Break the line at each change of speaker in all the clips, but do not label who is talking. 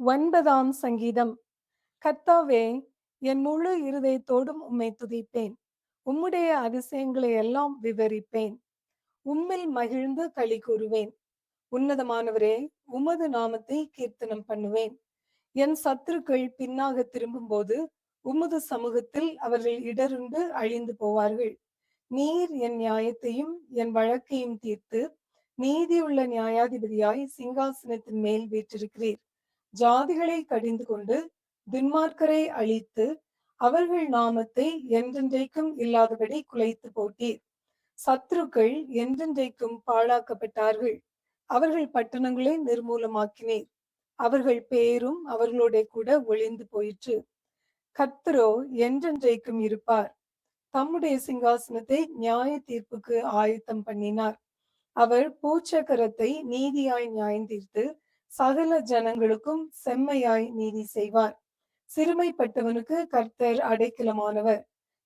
9ஆம் சங்கீதம். கர்த்தாவே, என் முழு இருதயத்தோடும் உம்மை துதிப்பேன். உம்முடைய அதிசயங்களை எல்லாம் விவரிப்பேன். உம்மில் மகிழ்ந்து களி கூறுவேன். உன்னதமானவரே, உமது நாமத்தை கீர்த்தனம் பண்ணுவேன். என் சத்துருக்கள் பின்னாக திரும்பும்போது உமது சமூகத்தில் அவர்கள் இடருண்டு அழிந்து போவார்கள். நீர் என் நியாயத்தையும் என் வழக்கையும் தீர்த்து நீதியுள்ள நியாயாதிபதியாய் சிங்காசனத்தின் மேல் வீற்றிருக்கிறீர். ஜாதிகளை கடிந்து கொண்டு துன்மார்க்கரை அழித்து அவர்கள் நாமத்தை என்றென்றைக்கும் இல்லாதபடி குலைத்து போட்டீர். சத்துருக்கள் என்றென்றைக்கும் பாழாக்கப்பட்டார்கள். அவர்கள் பட்டணங்களை நிர்மூலமாக்கினீர். அவர்கள் பேரும் அவர்களோட கூட ஒளிந்து போயிற்று. கர்த்தரோ என்றென்றைக்கும் இருப்பார். தம்முடைய சிங்காசனத்தை நியாய தீர்ப்புக்கு ஆயத்தம் பண்ணினார். அவர் பூச்சக்கரத்தை நீதியாய் நியாயந்தீர்த்து சகல ஜனங்களுக்கும் செம்மையாய் நீதி செய்வார். சிறுமைப்பட்டவனுக்கு கர்த்தர் அடைக்கலமானவர்.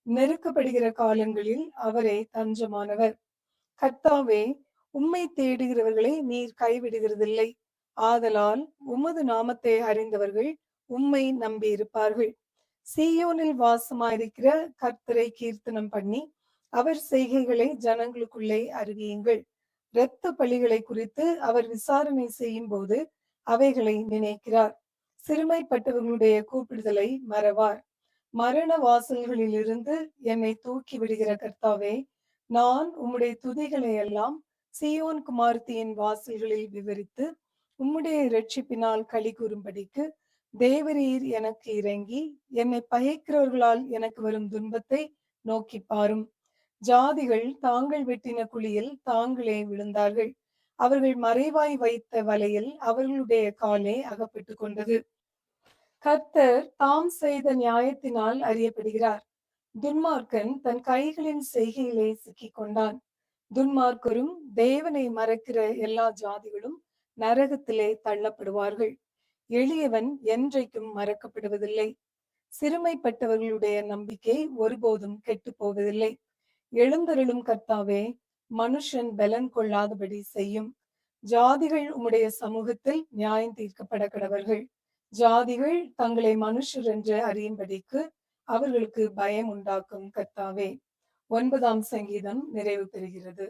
நெருக்கப்படுகிற காலங்களில் அவரே தஞ்சமானவர். கர்த்தாவே, உம்மை தேடுகிறவர்களை நீர் கைவிடுகிறதில்லை. ஆதலால் உமது நாமத்தை அறிந்தவர்கள் உம்மை நம்பியிருப்பார்கள். சீயோனில் வாசமாயிருக்கிற கர்த்தரை கீர்த்தனம் பண்ணி அவர் செய்கைகளை ஜனங்களுக்குள்ளே அறிவியுங்கள். இரத்த பலிகளை குறித்து அவர் விசாரணை செய்யும் போது அவைகளை நினைக்கிறார். சிறுமைப்பட்டவர்களுடைய கூப்பிடுதலை மறவார். மரண வாசல்களிலிருந்து என்னை தூக்கி விடுகிற கர்த்தாவே, நான் உம்முடைய துதிகளை எல்லாம் சீயோன் குமாரத்தியின் வாசல்களில் விவரித்து உம்முடைய இரட்சிப்பினால் களி கூறும்படிக்கு தேவரீர் எனக்கு இறங்கி என்னை பகைக்கிறவர்களால் எனக்கு வரும் துன்பத்தை நோக்கி பாரும். ஜாதிகள் தாங்கள் வெட்டின குழியில் தாங்களே விழுந்தார்கள். அவர்கள் மறைவாய் வைத்த வலையில் அவர்களுடைய காலே அகப்பட்டு கொண்டது. கர்த்தர் தாம் செய்த நியாயத்தினால் அறியப்படுகிறார். துன்மார்க்கன் தன் கைகளின் செய்கையிலே சிக்கிக் கொண்டான். துன்மார்க்கரும் தேவனை மறக்கிற எல்லா ஜாதிகளும் நரகத்திலே தள்ளப்படுவார்கள். எளியவன் என்றைக்கும் மறக்கப்படுவதில்லை. சிறுமைப்பட்டவர்களுடைய நம்பிக்கை ஒருபோதும் கெட்டு போவதில்லை. எழுந்தருளும் கர்த்தாவே, மனுஷன் பலன் கொள்ளாதபடி செய்யும். ஜாதிகள் உம்முடைய சமூகத்தில் நியாயம் தீர்க்கப்பட கடவர்கள். ஜாதிகள் தங்களை மனுஷர் என்று அறியும்படிக்கு அவர்களுக்கு பயம் உண்டாக்கும் கர்த்தாவே. 9ஆம் சங்கீதம் நிறைவு பெறுகிறது.